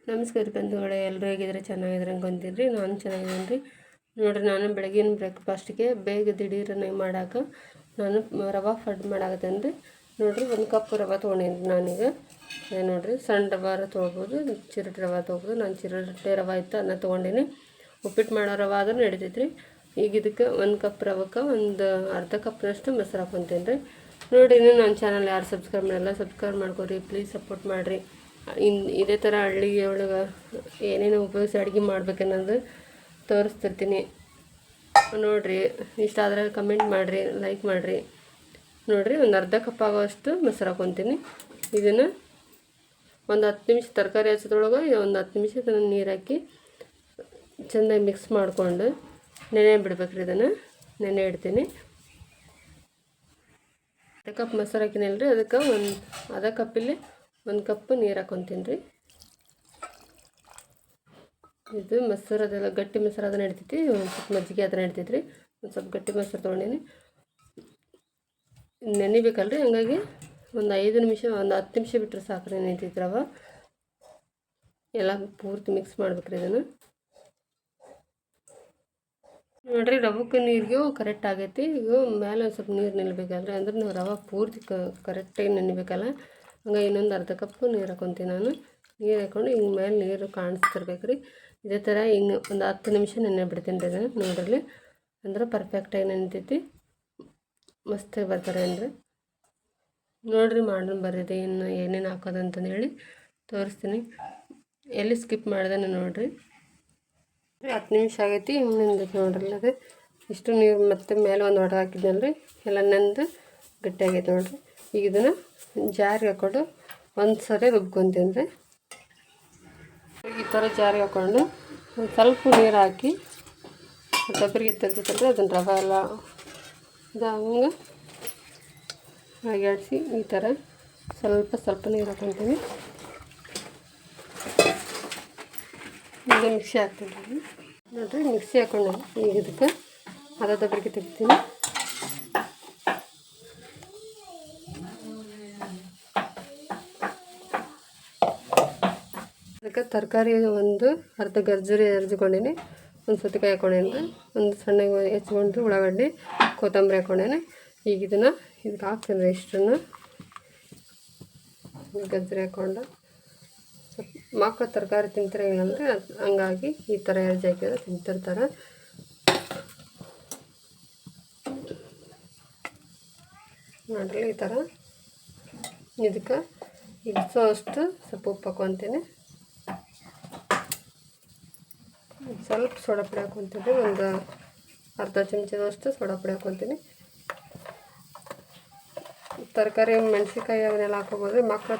ನಮಸ್ಕಾರ ಬಂಧುಗಳೇ, ಎಲ್ಲರೂ ಹೇಗಿದ್ರೆ ಚೆನ್ನಾಗಿದ್ರೆ ಅನ್ಕೊಂತೀನಿ. ನಾನು ಚೆನ್ನಾಗಿದ್ದೀನಿ ರೀ. ನೋಡಿರಿ, ನಾನು ಬೆಳಗಿನ ಬ್ರೇಕ್ಫಾಸ್ಟಿಗೆ ಬೇಗ ದಿಢೀರನೆ ಮಾಡೋಕೆ ನಾನು ರವೆ ಫಡ್ ಮಾಡಾಕತ್ತೇನೆ ರೀ. ನೋಡಿರಿ, 1 ಕಪ್ ರವೆ ತೊಗೊಂಡಿನಿ ನಾನೀಗ. ನೋಡಿರಿ, ಸಣ್ಣ ರವೆ ತೊಗೊಬೋದು, ಚಿರಟೆ ರವೆ ತೊಗೊಬೋದು. ನಾನು ಚಿರಟೆ ರವೆ ಇತ್ತು ಅದನ್ನ ತೊಗೊಂಡಿನಿ. ಉಪ್ಪಿಟ್ಟು ಮಾಡೋ ರವೆ ಆದ್ರೂ ನಡೀತೈತೆ ರೀ. ಈಗ ಇದಕ್ಕೆ 1 ಕಪ್ ರವೆಗೆ ಒಂದು ಅರ್ಧ ಕಪ್ನಷ್ಟು ಮೊಸರು ಹಾಕ್ಕೊತೀನಿ ರೀ. ನೋಡಿರಿ, ನನ್ನ ಚಾನಲ್ ಯಾರು ಸಬ್ಸ್ಕ್ರೈಬ್ ಮಾಡಿಲ್ಲ, ಸಬ್ಸ್ಕ್ರೈಬ್ ಮಾಡ್ಕೊರಿ, ಪ್ಲೀಸ್ ಸಪೋರ್ಟ್ ಮಾಡಿರಿ. ಇದೇ ಥರ ಹಳ್ಳಿಗೆ ಒಳಗೆ ಏನೇನು ಉಪಯೋಗಿಸಿ ಅಡುಗೆ ಮಾಡ್ಬೇಕನ್ನೋದು ತೋರಿಸ್ತಿರ್ತೀನಿ. ನೋಡಿರಿ, ಇಷ್ಟ ಆದರೆ ಕಮೆಂಟ್ ಮಾಡಿರಿ, ಲೈಕ್ ಮಾಡಿರಿ. ನೋಡಿರಿ, ಒಂದು ಅರ್ಧ ಕಪ್ ಆಗೋಷ್ಟು ಮೊಸರು ಹಾಕ್ಕೊತೀನಿ. ಇದನ್ನು ಒಂದು 10 ನಿಮಿಷ ತರಕಾರಿ ಹಚ್ಚೋದ್ರೊಳಗೆ ಒಂದು 10 ನಿಮಿಷ ಇದನ್ನು ನೀರು ಹಾಕಿ ಚೆಂದಾಗಿ ಮಿಕ್ಸ್ ಮಾಡಿಕೊಂಡು ನೆನೆ ಬಿಡ್ಬೇಕ್ರಿ. ಇದನ್ನು ನೆನೆ ಇಡ್ತೀನಿ. ಅರ್ಧ ಕಪ್ ಮೊಸರು ಹಾಕಿನಲ್ರಿ, ಅದಕ್ಕೆ ಅರ್ಧ ಕಪ್ಪಲ್ಲಿ 1 ಕಪ್ ನೀರು ಹಾಕ್ಕೊತೀನಿ ರೀ. ಇದು ಮೊಸರು ಅದೆಲ್ಲ ಗಟ್ಟಿ ಮೊಸರು ಅದನ್ನ ನಡಿತೈತಿ, ಒಂದು ಸ್ವಲ್ಪ ಮಜ್ಜಿಗೆ ಅದನ್ನ ನಡಿತೈತಿ ರೀ. ಒಂದು ಸ್ವಲ್ಪ ಗಟ್ಟಿ ಮೊಸರು ತೊಗೊಂಡಿನಿ. ನೆನಿಬೇಕಲ್ರಿ, ಹಂಗಾಗಿ ಒಂದು 5 ನಿಮಿಷ, ಒಂದು 10 ನಿಮಿಷ ಬಿಟ್ಟರೆ ಸಾಕು ನೆನೀತೈತಿ ರವೆ. ಎಲ್ಲ ಪೂರ್ತಿ ಮಿಕ್ಸ್ ಮಾಡ್ಬೇಕ್ರಿ ಇದನ್ನು. ನೋಡಿರಿ, ರವಕ್ಕೆ ನೀರಿಗೂ ಕರೆಕ್ಟ್ ಆಗೈತಿ. ಈಗ ಮೇಲೆ ಒಂದು ಸ್ವಲ್ಪ ನೀರು ನಿಲ್ಲಬೇಕಲ್ರಿ, ಅಂದ್ರೆ ನಾವು ರವೆ ಪೂರ್ತಿ ಕರೆಕ್ಟಾಗಿ ನೆನಿಬೇಕಲ್ಲ. ಹಂಗಾಗಿ ಇನ್ನೊಂದು ಅರ್ಧ ಕಪ್ಪು ನೀರು ಹಾಕ್ಕೊತೀನಿ ನಾನು. ನೀರು ಹಾಕ್ಕೊಂಡು ಹಿಂಗೆ ಮೇಲೆ ನೀರು ಕಾಣಿಸ್ತಿರ್ಬೇಕು ರೀ. ಇದೇ ಥರ ಹಿಂಗೆ ಒಂದು 10 ನಿಮಿಷ ನೆನೆ ಬಿಡ್ತೀನಿ ರೀ ಇದನ್ನು. ನೋಡ್ರಿ, ಅಂದ್ರೆ ಪರ್ಫೆಕ್ಟಾಗಿ ನೆನಿತೈತಿ, ಮಸ್ತಾಗಿ ಬರ್ತಾರೆ ಅಂದರೆ. ನೋಡಿರಿ, ಮಾಡೋಣ ಬರ್ರಿ, ಇನ್ನು ಏನೇನು ಹಾಕೋದು ಅಂತಂದೇಳಿ ತೋರಿಸ್ತೀನಿ. ಎಲ್ಲಿ ಸ್ಕಿಪ್ ಮಾಡ್ದೆ ನೋಡಿರಿ. 10 ನಿಮಿಷ ಆಗೈತಿ, ಹಿಂಗೆ ನೆಂದೈತಿ ನೋಡ್ರಿ. ಅದು ಇಷ್ಟು ನೀರು ಮತ್ತೆ ಮೇಲೆ ಒಂದು ಒಡೆ ಹಾಕಿದ್ನಲ್ರಿ, ಎಲ್ಲ ನೆಂದು ಗಟ್ಟಿಯಾಗೈತೆ ನೋಡಿರಿ. ಈಗ ಇದನ್ನು ಜಾರಿಗೆ ಹಾಕ್ಕೊಂಡು ಒಂದು ಸರಿ ರುಬ್ಕೊತೀನಿ ರೀ. ಈ ಥರ ಜಾರಿಗೆ ಹಾಕ್ಕೊಂಡು ಒಂದು ಸ್ವಲ್ಪ ನೀರು ಹಾಕಿ ಡಬ್ಬರಿಗೆ ತರ್ತಿತ್ತಲ್ರಿ, ಅದನ್ನು ರವೆ ಎಲ್ಲ ಹಂಗೆ ಅಗಾಡಿಸಿ ಈ ಥರ ಸ್ವಲ್ಪ ನೀರು ಹಾಕ್ಕೊತೀನಿ. ಈಗ ಮಿಕ್ಸಿ ಹಾಕ್ತೀನಿ ರೀ. ನೋಡಿರಿ, ಮಿಕ್ಸಿ ಹಾಕ್ಕೊಂಡು ಈಗ ಇದಕ್ಕೆ ಅರ್ಧ ಡಬ್ಬರಿಗೆ ತೆಗಿತೀನಿ. ಅದಕ್ಕೆ ತರಕಾರಿ ಒಂದು ಅರ್ಧ ಗರ್ಜರಿ ಹೆರ್ಜಿಕೊಂಡಿನಿ, ಒಂದು ಸೌತೆಕಾಯಿ ಹಾಕ್ಕೊಂಡೇನಿ ರೀ, ಒಂದು ಸಣ್ಣಗೆ ಹೆಚ್ಕೊಂಡು ಉಳ್ಳಾಗಡ್ಡಿ ಕೊತ್ತಂಬರಿ ಹಾಕ್ಕೊಂಡೇನಿ. ಈಗ ಇದಕ್ಕೆ ಹಾಕ್ತೀನಿ ರೀ. ಇಷ್ಟನ್ನು ಗಜ್ಜರಿ ಹಾಕ್ಕೊಂಡು ಸ್ವಲ್ಪ ಮಕ್ಕಳು ತರಕಾರಿ ತಿಂತಿರಂಗಿಲ್ಲ ಅಂದರೆ ಹಂಗಾಗಿ ಈ ಥರ ಹೆರ್ಜಿ ಹಾಕಿದ್ರೆ ತಿಂತಿರ್ತಾರೆ. ನೋಡ್ರಿ, ಈ ಥರ ಇದಕ್ಕೆ ಇಳಿಸೋ ಅಷ್ಟು ಸ್ವಲ್ಪ ಉಪ್ಪು ಹಾಕ್ಕೊತೀನಿ. ಸ್ವಲ್ಪ ಸೋಡಾ ಪುಡಿ ಹಾಕ್ಕೊತೀನಿ, ಒಂದು ಅರ್ಧ ಚಮಚದಷ್ಟು ಸೋಡಾ ಪುಡಿ ಹಾಕ್ಕೊತೀನಿ. ತರಕಾರಿ ಮೆಣಸಿನ್ಕಾಯಿ ಅವನ್ನೆಲ್ಲ ಹಾಕ್ಕೊಬೋದು, ಮಕ್ಕಳು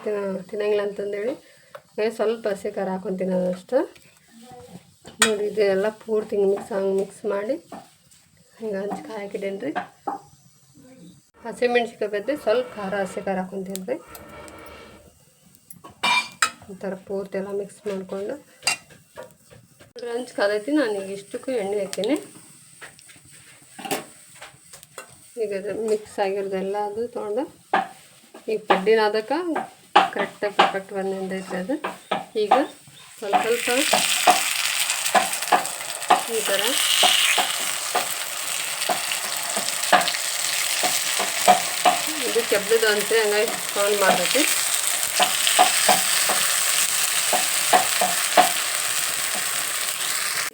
ತಿನ್ನಂಗಿಲ್ಲ ಅಂತಂದೇಳಿ ಸ್ವಲ್ಪ ಹಸಿ ಖಾರ ಹಾಕ್ಕೊತೀನಿ ಅದಷ್ಟು. ನೋಡಿ, ಇದೆಲ್ಲ ಪೂರ್ತಿ ಮಿಕ್ಸ್ ಮಾಡಿ ಹಿಂಗೆ ಹಂಚ್ಕಾಯಿ ಹಾಕಿಡೇನಿ ರೀ. ಹಸಿ ಮೆಣಸಿನ್ಕಾಯಿ ಬದ್ದೆ ಸ್ವಲ್ಪ ಹಸಿ ಖಾರ ಹಾಕ್ಕೊತೀನಿ ರೀ. ಈ ಥರ ಪೂರ್ತಿ ಎಲ್ಲ ಮಿಕ್ಸ್ ಮಾಡಿಕೊಂಡು ಹಂಚ್ ಕಾದೈತಿ. ನಾನೀಗ ಇಷ್ಟಕ್ಕೂ ಎಣ್ಣೆ ಹಾಕ್ತೀನಿ. ಈಗ ಅದು ಮಿಕ್ಸ್ ಆಗಿರೋದೆಲ್ಲ ಅದು ತೊಗೊಂಡು ಈಗ ಪಡ್ಡಿನ ಅದಕ್ಕೆ ಕರೆಕ್ಟಾಗಿ ಪರ್ಫೆಕ್ಟ್ ಬಂದೈತೆ ಅದು. ಈಗ ಸ್ವಲ್ಪ ಈ ಥರ ಇದು ಕೆಬ್ಬದು ಅಂತ ಹಂಗಾಗಿ ಸೌಂಡ್ ಮಾಡ್ತೈತಿ.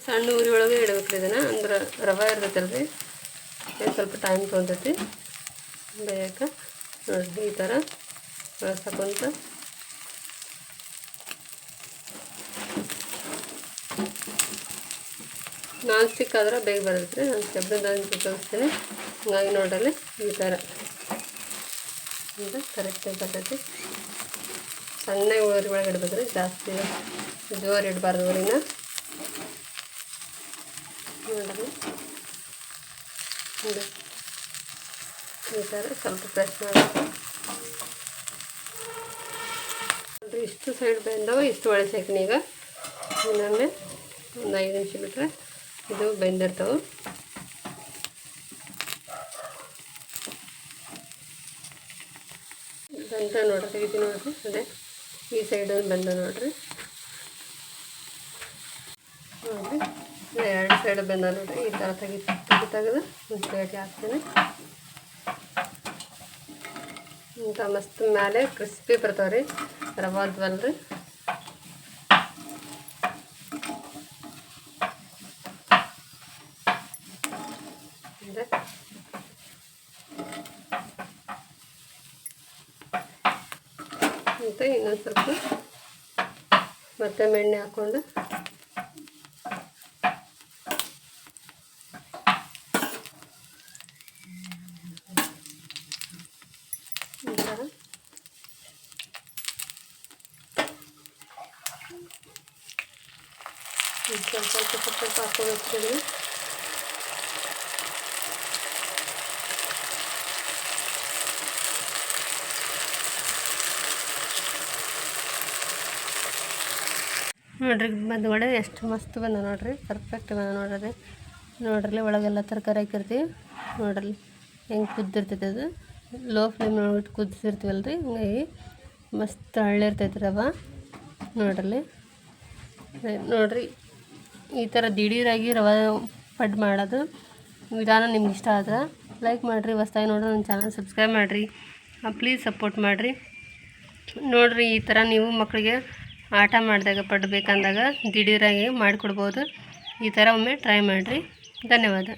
ಸಣ್ಣ ಉರಿ ಒಳಗೆ ಇಡಬೇಕ್ರಿ ಇದನ್ನು, ಅಂದ್ರೆ ರವೆ ಇರ್ತೈತಲ್ರಿ, ಸ್ವಲ್ಪ ಟೈಮ್ ತೊಗೊತೈತಿ ಬೇಯಕ್ಕೆ. ನೋಡಿರಿ, ಈ ಥರ ಬಳಸಕೊಂತ ನಾನ್ ಸ್ಟಿಕ್ ಆದ್ರೆ ಬೇಗ ಬರುತ್ತೆ. ನಾನು ಕೆಬ್ಬದ ಉಪಯೋಗಿಸ್ತೀನಿ, ಹಂಗಾಗಿ ನೋಡಲ್ಲಿ ಈ ಥರ ಅಂದರೆ ಕರೆಕ್ಟಾಗಿ ಬರ್ತೈತಿ. ಸಣ್ಣ ಉರಿ ಒಳಗೆ ಇಡ್ಬೇಕ್ರಿ, ಜಾಸ್ತಿ ಜೋರು ಇಡಬಾರ್ದು ಉರಿನ. ನೋಡಿರಿ, ಈ ಥರ ಸ್ವಲ್ಪ ಪ್ರೆಸ್ ಮಾಡಬೇಕು. ನೋಡಿರಿ, ಇಷ್ಟು ಸೈಡ್ ಬೆಂದವ, ಇಷ್ಟು ಒಳಗೆ ಹಾಕಿನಿ. ಈಗ ಇನ್ನೊಮ್ಮೆ ಒಂದು 5 ನಿಮಿಷ ಬಿಟ್ಟರೆ ಇದು ಬೆಂದಿರ್ತವೆ. ಬಂದ ನೋಡ್ರಿ, ತೆಗಿತೀನಿ ನೋಡಿರಿ. ಅದೇ ಈ ಸೈಡ್ ಬಂದ ನೋಡಿರಿ. ನೋಡಿ 2 ಸೈಡ್ ಬೆಂದ ನೋಡಿರಿ. ಈ ಥರ ತೆಗೆದು ಒಂದು ಪ್ಲೇಟ್ಗೆ ಹಾಕ್ತೀನಿ. ಇಂಥ ಮಸ್ತ್ ಮೇಲೆ ಕ್ರಿಸ್ಪಿ ಬರ್ತಾವೆ ರೀ, ರವಾದ್ವಲ್ರಿ. ಮತ್ತು ಇನ್ನೊಂದು ಸ್ವಲ್ಪ ಮತ್ತೆ ಎಣ್ಣೆ ಹಾಕ್ಕೊಂಡು ಈ ಥರ ಸ್ವಲ್ಪ ಹಾಕ್ಕೊಂಡು ನೋಡ್ರಿ ಬಂದವಡೆ ಎಷ್ಟು ಮಸ್ತ್ ಬಂದ ನೋಡ್ರಿ, ಪರ್ಫೆಕ್ಟ್ ಬಂದ ನೋಡ್ರಿ. ಒಳಗೆಲ್ಲ ತರಕಾರಿ ಹಾಕಿರ್ತೀವಿ ನೋಡ್ರಿ ಹೆಂಗೆ ಕುದ್ದಿರ್ತೈತೆ. ಅದು ಲೋ ಫ್ಲೇಮ್ ಇಟ್ಟು ಕುದಿಸಿರ್ತೀವಲ್ಲ ರೀ, ಹಂಗಾಗಿ ಮಸ್ತ್ ಹಳ್ಳಿರ್ತೈತೆ ರವೆ ನೋಡ್ರಿ. ಈ ಥರ ದಿಢೀರಾಗಿ ರವೆ ಪಡ್ಡು ಮಾಡೋದು ವಿಧಾನ ನಿಮ್ಗೆ ಇಷ್ಟ ಆದ್ರೆ ಲೈಕ್ ಮಾಡಿರಿ. ಹೊಸ್ದಾಗಿ ನೋಡ್ರಿ ನನ್ನ ಚಾನಲ್ ಸಬ್ಸ್ಕ್ರೈಬ್ ಮಾಡಿರಿ, ಪ್ಲೀಸ್ ಸಪೋರ್ಟ್ ಮಾಡಿರಿ ನೋಡ್ರಿ. ಈ ಥರ ನೀವು ಮಕ್ಕಳಿಗೆ ಆಟ ಮಾಡಿದಾಗ ಪಡ್ಡು ಬೇಕಂದಾಗ ದಿಢೀರಾಗಿ ಮಾಡಿಕೊಡ್ಬೋದು. ಈ ಥರ ಒಮ್ಮೆ ಟ್ರೈ ಮಾಡಿರಿ. ಧನ್ಯವಾದ.